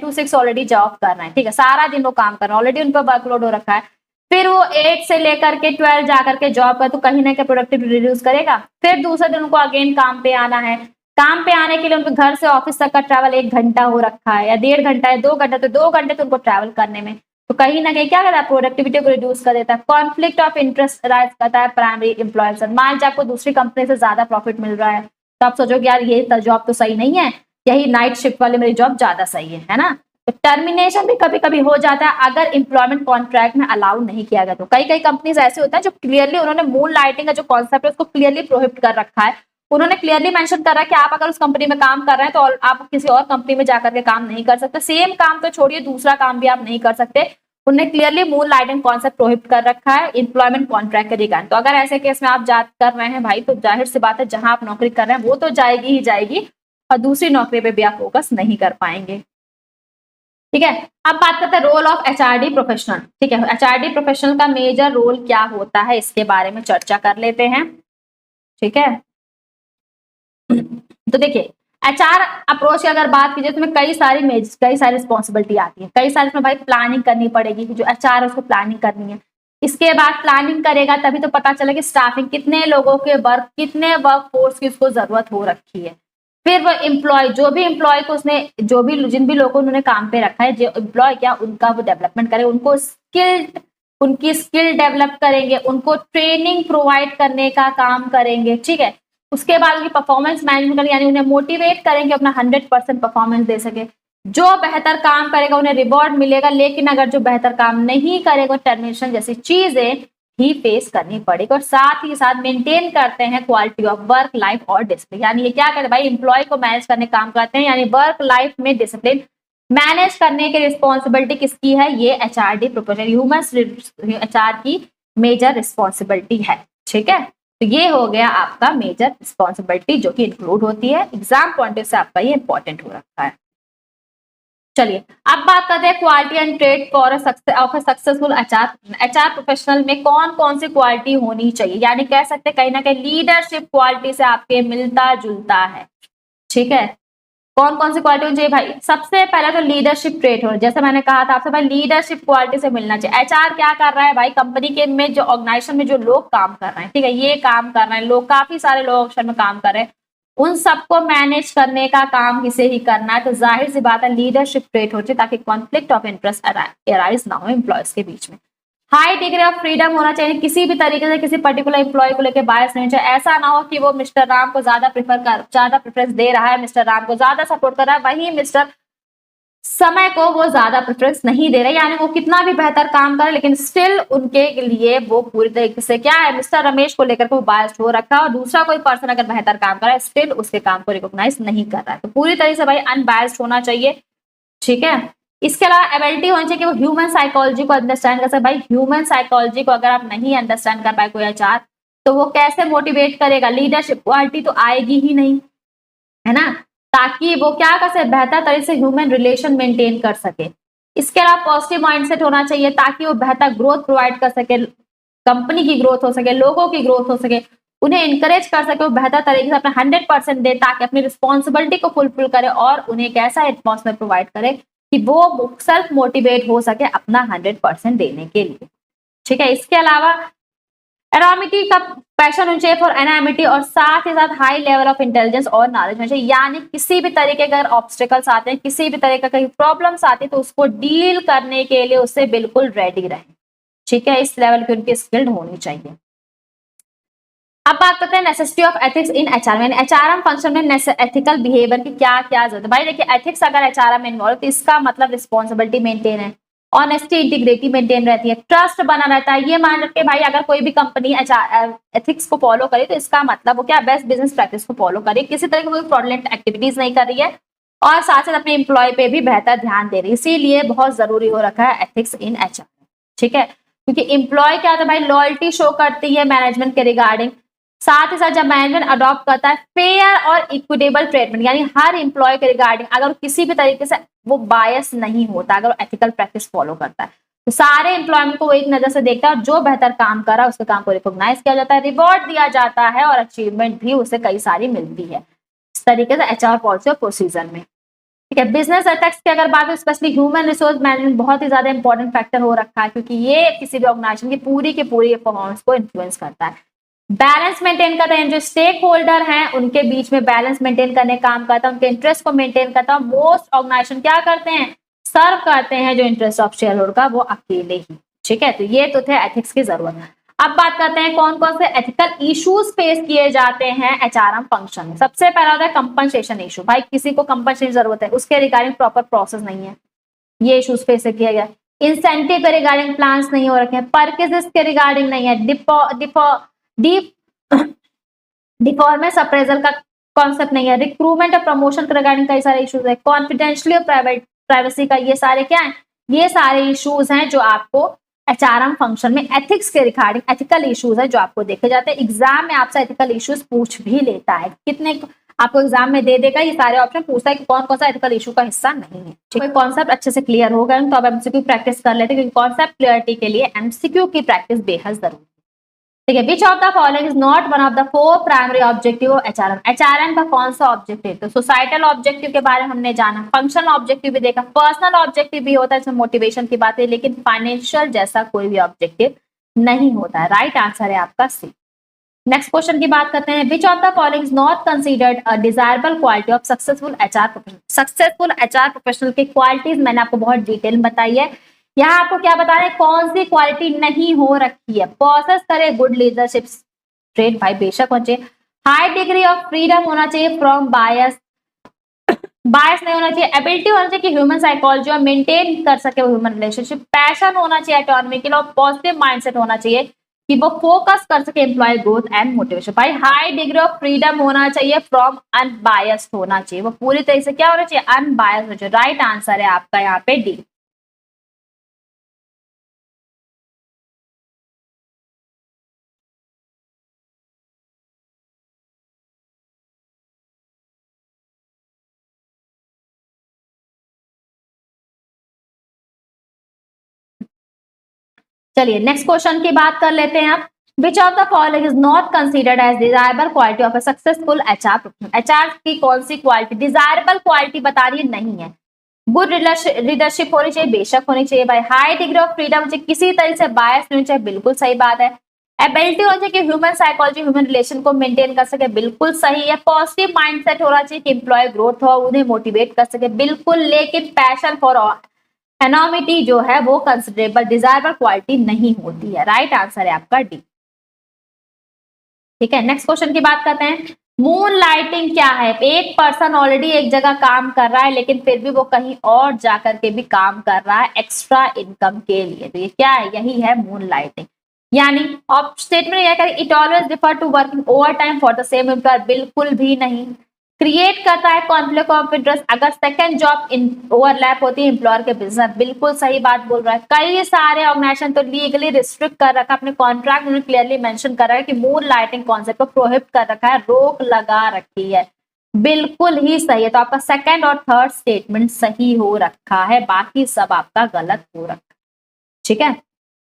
to 6 ऑलरेडी जॉब कर रहे हैं, ठीक है, सारा दिन वो काम कर रहे हैं, ऑलरेडी उन पर वर्कलोड हो रखा है, फिर वो 8 से लेकर के 12 जाकर के जॉब कर, तो कहीं ना कहीं प्रोडक्टिविटी रिड्यूस करेगा। फिर दूसरे दिन उनको अगेन काम पे आना है, काम पे आने के लिए उनके घर से ऑफिस तक का ट्रैवल 1 घंटा हो रखा है या 1.5 घंटा है, 2 घंटा, तो 2 घंटे तो उनको ट्रैवल करने में, तो कहीं ना कहीं क्या करता है, प्रोडक्टिविटी को रिड्यूस कर देता है। कॉन्फ्लिक्ट ऑफ इंटरेस्ट राइज करता है प्राइमरी एम्प्लॉयर। मान लीजिए आपको दूसरी कंपनी से ज्यादा प्रॉफिट मिल रहा है, तो आप सोचोगे यार ये जॉब तो सही नहीं है, यही नाइट शिफ्ट वाले मेरी जॉब ज्यादा सही है ना। तो टर्मिनेशन भी कभी कभी हो जाता है अगर एम्प्लॉयमेंट कॉन्ट्रैक्ट में अलाउ नहीं किया गया। तो कई कई कंपनीज ऐसे होता है जो क्लियरली उन्होंने मून लाइटिंग का जो कॉन्सेप्ट है उसको क्लियरली प्रोहिबिट कर रखा है। उन्होंने क्लियरली मेंशन कर रहा है कि आप अगर उस कंपनी में काम कर रहे हैं तो आप किसी और कंपनी में जाकर के काम नहीं कर सकते, सेम काम तो छोड़िए दूसरा काम भी आप नहीं कर सकते। उन्होंने clearly moon lighting concept prohibit कर रखा है एम्प्लॉयमेंट कॉन्ट्रैक्ट के रिगार्डिंग। तो अगर ऐसे केस में आप जात कर रहे हैं भाई, तो जाहिर सी बात है जहां आप नौकरी कर रहे हैं वो तो जाएगी ही जाएगी, और दूसरी नौकरी पे भी आप फोकस नहीं कर पाएंगे। ठीक है, अब बात करते हैं रोल ऑफ एचआरडी प्रोफेशनल। ठीक है, एचआरडी प्रोफेशनल का मेजर रोल क्या होता है इसके बारे में चर्चा कर लेते हैं। ठीक है, तो देखिए एचआर अप्रोच की अगर बात कीजिए तो कई सारी रिस्पॉन्सिबिलिटी आती है, कई सारी इसमें भाई प्लानिंग करनी पड़ेगी कि जो एचआर है उसको प्लानिंग करनी है। इसके बाद प्लानिंग करेगा तभी तो पता चले कि स्टाफिंग कितने लोगों के कितने वर्क फोर्स की उसको जरूरत हो रखी है। फिर वो एम्प्लॉय, जो भी एम्प्लॉय को उसने जिन भी लोगों को उन्होंने काम पे रखा है, जो एम्प्लॉय क्या उनका वो डेवलपमेंट करेगा, उनकी स्किल डेवलप करेंगे, उनको ट्रेनिंग प्रोवाइड करने का काम करेंगे। ठीक है, उसके बाद उनकी परफॉर्मेंस मैनेजमेंट करेंगे, यानी उन्हें मोटिवेट करेंगे अपना 100% परफॉर्मेंस दे सके। जो बेहतर काम करेगा उन्हें रिवॉर्ड मिलेगा, लेकिन अगर जो बेहतर काम नहीं करेगा टर्मिनेशन जैसी चीजें ही फेस करनी पड़ेगी। और साथ ही साथ मेंटेन करते हैं क्वालिटी ऑफ वर्क लाइफ और डिसिप्लिन। यानी ये क्या करते हैं भाई, एम्प्लॉय को मैनेज करने का काम करते हैं, यानी वर्क लाइफ में डिसिप्लिन मैनेज करने की रिस्पॉन्सिबिलिटी किसकी है, ये एचआरडी प्रोफेशनल ह्यूमन एचआर की मेजर रिस्पॉन्सिबिलिटी है। ठीक है, तो ये हो गया आपका मेजर रिस्पॉन्सिबिलिटी जो कि इंक्लूड होती है, एग्जाम पॉइंट से आपका ये इंपॉर्टेंट हो रखा है। चलिए अब बात करते हैं quality and trade for of a successful HR professional में कौन कौन सी क्वालिटी होनी चाहिए। यानी कह सकते हैं कहीं ना कहीं लीडरशिप क्वालिटी से आपके मिलता जुलता है। ठीक है, कौन कौन सी क्वालिटी होनी चाहिए भाई, सबसे पहले तो लीडरशिप ट्रेट हो, जैसे मैंने कहा था आपसे भाई लीडरशिप क्वालिटी से मिलना चाहिए। एचआर क्या कर रहा है भाई, कंपनी के में जो ऑर्गेनाइजेशन में जो लोग काम कर रहे हैं, ठीक है, ये काम कर रहे हैं लोग, काफी सारे लोग ऑप्शन में काम कर रहे हैं, उन सबको मैनेज करने का काम किसे ही करना है। तो जाहिर सी बात है लीडरशिप ट्रेट होती है ताकि कॉन्फ्लिक्ट ऑफ इंटरेस्ट अराइज ना हो एम्प्लॉयज के बीच में। हाई डिग्री ऑफ फ्रीडम होना चाहिए, किसी भी तरीके से किसी पर्टिकुलर एम्प्लॉय को लेकर बायस नहीं चाहिए। ऐसा ना हो कि वो मिस्टर राम को ज्यादा प्रेफरेंस दे रहा है, मिस्टर राम को ज्यादा सपोर्ट कर रहा है, वहीं मिस्टर समय को वो ज्यादा प्रेफरेंस नहीं दे रहे, यानी वो कितना भी बेहतर काम करे लेकिन स्टिल उनके लिए वो पूरी तरीके से क्या है, मिस्टर रमेश को लेकर वो बायस्ड हो रखा है, और दूसरा कोई पर्सन अगर बेहतर काम कर रहा है स्टिल उसके काम को रिकॉग्नाइज नहीं कर रहा है। तो पूरी तरह से भाई अनबायस्ड होना चाहिए। ठीक है, इसके अलावा एबिलिटी होनी चाहिए कि वो ह्यूमन साइकोलॉजी को अंडरस्टैंड कर सके। भाई ह्यूमन साइकोलॉजी को अगर आप नहीं अंडरस्टैंड कर पाए कोई एचआर, तो वो कैसे मोटिवेट करेगा? लीडरशिप क्वालिटी तो आएगी ही नहीं, है ना, ताकि वो क्या कर सके, बेहतर तरीके से ह्यूमन रिलेशन मेंटेन कर सके। इसके अलावा पॉजिटिव माइंडसेट होना चाहिए ताकि वो बेहतर ग्रोथ प्रोवाइड कर सके, कंपनी की ग्रोथ हो सके, लोगों की ग्रोथ हो सके, उन्हें इंकरेज कर सके, वो बेहतर तरीके से अपना 100% दे ताकि अपनी रिस्पॉन्सिबिलिटी को फुलफिल करे और उन्हें एक ऐसा एटमॉस्फेयर प्रोवाइड करे कि वो सेल्फ मोटिवेट हो सके अपना 100% देने के लिए। ठीक है, इसके अलावा एनामिटी का पैशन होना चाहिए फॉर एनामिटी, और साथ ही साथ हाई लेवल ऑफ इंटेलिजेंस और नॉलेज होना चाहिए। यानी किसी भी तरीके के अगर ऑब्स्टिकल्स आते हैं, किसी भी तरीके का प्रॉब्लम्स आती है, तो उसको डील करने के लिए उससे बिल्कुल रेडी रहें। ठीक है, इस लेवल की उनकी स्किल्ड होनी चाहिए। अब बात करते हैं necessity of ethics in HRM. HRM function में एथिकल बिहेवियर की क्या क्या जरूरत है? भाई देखिए, एथिक्स अगर एचआरएम में इन्वॉल्व, तो इसका मतलब रिस्पॉन्सिबिलिटी मेंटेन है, ऑनेस्टी इंटीग्रिटी मेंटेन रहती है, ट्रस्ट बना रहता है। ये मान रखे भाई अगर कोई भी कंपनी एथिक्स को फॉलो करे, तो इसका मतलब वो क्या, बेस्ट बिजनेस प्रैक्टिस को फॉलो करे, किसी तरह की कोई फ्रॉडलेंट एक्टिविटीज नहीं कर रही है, और साथ साथ अपने एम्प्लॉय पे भी बेहतर ध्यान दे रही है। इसीलिए बहुत जरूरी हो रखा है एथिक्स इन एचआरएम। ठीक है, क्योंकि एम्प्लॉय क्या होता है भाई, लॉयल्टी शो करती है मैनेजमेंट के रिगार्डिंग। साथ ही साथ जब मैनेजमेंट अडॉप्ट करता है फेयर और इक्विटेबल ट्रीटमेंट, यानी हर एम्प्लॉय के रिगार्डिंग अगर किसी भी तरीके से वो बायस नहीं होता, अगर वो एथिकल प्रैक्टिस फॉलो करता है, तो सारे एम्प्लॉयमेंट को वो एक नजर से देखता है, और जो बेहतर काम कर रहा है उसके काम को रिकॉग्नाइज किया जाता है, रिवॉर्ड दिया जाता है, और अचीवमेंट भी उसे कई सारी मिलती है। इस तरीके से एचआर पॉलिसी और प्रोसीजर में। ठीक है, बिजनेस एथिक्स की अगर बात हो, स्पेशली ह्यूमन रिसोर्स मैनेजमेंट बहुत ही ज्यादा इंपॉर्टेंट फैक्टर हो रखा है, क्योंकि ये किसी भी ऑर्गेनाइजेशन की पूरी परफॉर्मेंस को इन्फ्लुएंस करता है। बैलेंस मेंटेन करते हैं, जो स्टेक होल्डर हैं उनके बीच में बैलेंस मेंटेन करने का काम करता है, उनके इंटरेस्ट को मेंटेन करता है। मोस्ट ऑर्गेनाइजेशन क्या करते हैं, सर्व करते हैं जो इंटरेस्ट ऑफ शेयर होल्डर का, वो अकेले ही। ठीक है, तो ये तो थे एथिक्स की जरूरत। अब बात करते हैं कौन कौन से एथिकल इश्यूज फेस किए जाते हैं एचआरएम फंक्शन में। सबसे पहला होता है कंपनसेशन इशू। भाई किसी को कंपनसेशन जरूरत है, उसके रिगार्डिंग प्रॉपर प्रोसेस नहीं है, ये इश्यूज फेस किया गया। इंसेंटिव के रिगार्डिंग प्लान्स नहीं हो रखे हैं, परचेजेस के रिगार्डिंग नहीं है, डिफॉर्मेंस अप्रेजल का कॉन्सेप्ट नहीं है, रिक्रूटमेंट और प्रमोशन के रिगार्डिंग कई सारे इश्यूज है, कॉन्फिडेंशियली और प्राइवेसी का, ये सारे क्या है, ये सारे इश्यूज हैं जो आपको एचआरएम फंक्शन में एथिक्स के रिगार्डिंग एथिकल इश्यूज है जो आपको देखे जाते हैं। एग्जाम में आपसे एथिकल इश्यूज पूछ भी लेता है, कितने आपको एग्जाम में दे देगा, ये सारे ऑप्शन पूछता है कि कौन कौन सा एथिकल इशू का हिस्सा नहीं है। कोई कॉन्सेप्ट अच्छे से क्लियर हो गया तो अब एमसीक्यू प्रैक्टिस कर लेते हैं, क्योंकि कॉन्सेप्ट क्लियरिटी के लिए एमसीक्यू की प्रैक्टिस बेहद जरूरी है। ठीक है, विच of the following is not one of the 4 primary objective of HRM. HRM का कौन सा ऑब्जेक्टिव? तो सोसाइटल ऑब्जेक्टिव के बारे में हमने जाना, फंक्शनल ऑब्जेक्टिव भी देखा, पर्सनल ऑब्जेक्टिव भी होता है, इसमें मोटिवेशन की बात है, लेकिन फाइनेंशियल जैसा कोई भी ऑब्जेक्टिव नहीं होता है। राइट आंसर है आपका सी। नेक्स्ट क्वेश्चन की बात करते हैं, विच of the following is not considered a desirable quality of successful HR professional. Successful HR professional की क्वालिटीज मैंने आपको बहुत डिटेल में बताई है। यहाँ आपको क्या बता रहे हैं, कौन सी क्वालिटी नहीं हो रखी है। प्रोसेस करे गुड लीडरशिप ट्रेट, भाई बेशक होना चाहिए। हाई डिग्री ऑफ फ्रीडम होना चाहिए फ्रॉम बायस नहीं होना चाहिए। एबिलिटी होना चाहिए कि ह्यूमन साइकोलॉजी और मेंटेन कर सके ह्यूमन रिलेशनशिप। पैशन होना चाहिए ऑटोनॉमी के लिए, और पॉजिटिव माइंडसेट होना चाहिए कि वो फोकस कर सके एम्प्लॉय ग्रोथ एंड मोटिवेशन। भाई हाई डिग्री ऑफ फ्रीडम होना चाहिए, फ्रॉम अनबायस्ड होना चाहिए, वो पूरी तरह से क्या होना चाहिए, अनबायस्ड होना चाहिए। राइट आंसर है आपका यहाँ पे डी। चलिए नेक्स्ट क्वेश्चन की बात कर लेते हैं आप। Which of the following is not considered as desirable quality of a successful HR professional. HR की कौन सी क्वालिटी डिजायरेबल क्वालिटी बता रही है, नहीं है। गुड लीडरशिप होनी चाहिए, बेशक होनी चाहिए भाई। हाई डिग्री ऑफ फ्रीडम चाहिए, किसी तरह से बायस नहीं चाहिए, बिल्कुल सही बात है। एबिलिटी होनी चाहिए कि ह्यूमन साइकोलॉजी ह्यूमन रिलेशन को मेंटेन कर सके, बिल्कुल सही है। पॉजिटिव माइंडसेट होना चाहिए कि एम्प्लॉय ग्रोथ हो, उन्हें मोटिवेट कर सके, बिल्कुल। लेकिन पैशन फॉर एनॉमिटी जो है वो कंसिडरेबल डिजायरेबल क्वालिटी नहीं होती है। राइट आंसर है आपका डी। ठीक है, नेक्स्ट क्वेश्चन की बात करते हैं। मून लाइटिंग क्या है? एक पर्सन ऑलरेडी एक जगह काम कर रहा है, लेकिन फिर भी वो कहीं और जाकर के भी काम कर रहा है एक्स्ट्रा इनकम के लिए, तो ये क्या है, यही है मून लाइटिंग। यानी स्टेटमेंट यह करें, it always refer to working overtime for the same employer, बिल्कुल भी नहीं। क्रिएट करता है कॉन्फ्लिक्ट ऑफ इंटरेस्ट अगर सेकंड जॉब ओवरलैप होती है एम्प्लॉयर के बिजनेस। बिल्कुल सही बात बोल रहा है। कई सारे ऑर्गेनाइजेशन तो लीगली रिस्ट्रिक्ट कर रखा है, अपने कॉन्ट्रैक्ट में क्लियरली मेंशन कर रहा है कि मून लाइटिंग कॉन्सेप्ट को प्रोहिबिट कर रखा है, रोक लगा रखी है। बिल्कुल ही सही है। तो आपका सेकंड और थर्ड स्टेटमेंट सही हो रखा है, बाकी सब आपका गलत हो रखा है। ठीक है,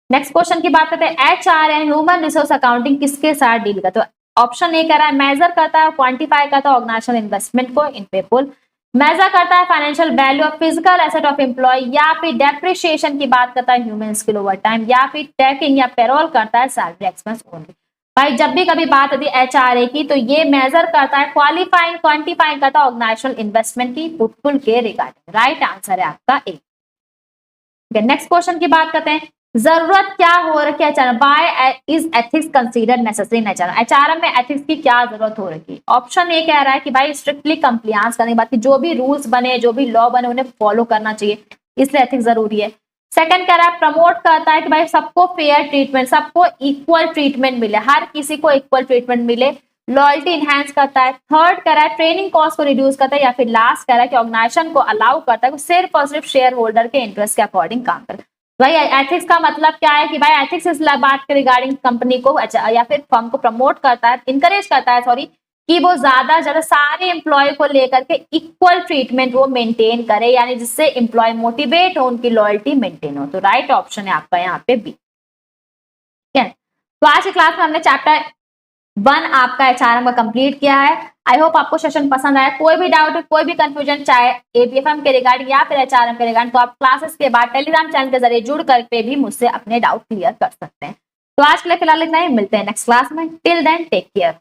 नेक्स्ट क्वेश्चन की बात करते हैं। HR and human resource accounting किसके साथ डील करता है? तो ऑप्शन ए कह रहा है मेजर करता है, क्वांटिफाई करता है ऑर्गेनाइजेशनल इन्वेस्टमेंट को इन पीपल, मेजर करता है financial value of physical asset of employ, या फिर डेप्रिसिएशन की बात करता है ह्यूमन स्किल ओवर टाइम, या फिर टैकिंग या पेरोल करता है सैलरी एक्सपेंस ओनली। भाई जब भी कभी बात होती है एचआरए की तो ये मेजर करता है, क्वालिफाइंग क्वांटिफाइंग करता है ऑर्गेनाइजेशनल इन्वेस्टमेंट की फुटफुल के रिगार्डिंग। राइट आंसर है आपका ए। नेक्स्ट क्वेश्चन की बात करते हैं। जरूरत क्या हो रखी है HRM? Why is ethics considered necessary in HRM? HRM में एथिक्स की क्या जरूरत हो रखी है? ऑप्शन ए कह रहा है कि भाई स्ट्रिक्टली कंप्लायंस करने के बाद जो भी रूल्स बने, जो भी लॉ बने उन्हें फॉलो करना चाहिए, इसलिए एथिक्स जरूरी है। सेकंड कह रहा है प्रमोट करता है कि भाई सबको फेयर ट्रीटमेंट, सबको इक्वल ट्रीटमेंट मिले, हर किसी को इक्वल ट्रीटमेंट मिले, लॉयल्टी इनहैंस करता है। थर्ड कह रहा है ट्रेनिंग कॉस्ट को रिड्यूस करता है, या फिर लास्ट कह रहा है कि ऑर्गेनाइजेशन को अलाउ करता है कि सिर्फ और सिर्फ शेयर होल्डर के इंटरेस्ट के अकॉर्डिंग काम करे। भाई एथिक्स का मतलब क्या है कि भाई एथिक्स इस बात के रिगार्डिंग कंपनी को या फिर फर्म को प्रमोट करता है, इंकरेज करता है सॉरी, कि वो ज्यादा सारे एम्प्लॉय को लेकर के इक्वल ट्रीटमेंट वो मेंटेन करे, यानी जिससे एम्प्लॉय मोटिवेट हो, उनकी लॉयल्टी मेंटेन हो। तो राइट ऑप्शन है आपका यहाँ पे बी। ठीक है, तो आज की क्लास में हमने चैप्टर 1 आपका एचआरएम का कंप्लीट किया है। आई होप आपको सेशन पसंद आया। कोई भी डाउट, कोई भी कंफ्यूजन, चाहे एबीएफएम के रिगार्डिंग या फिर एचआरएम के रिगार्डिंग, तो आप क्लासेस के बाद टेलीग्राम चैनल के जरिए जुड़ करके भी मुझसे अपने डाउट क्लियर कर सकते हैं। तो आज के लिए फिलहाल इतना ही, मिलते हैं नेक्स्ट क्लास में। Till then take care.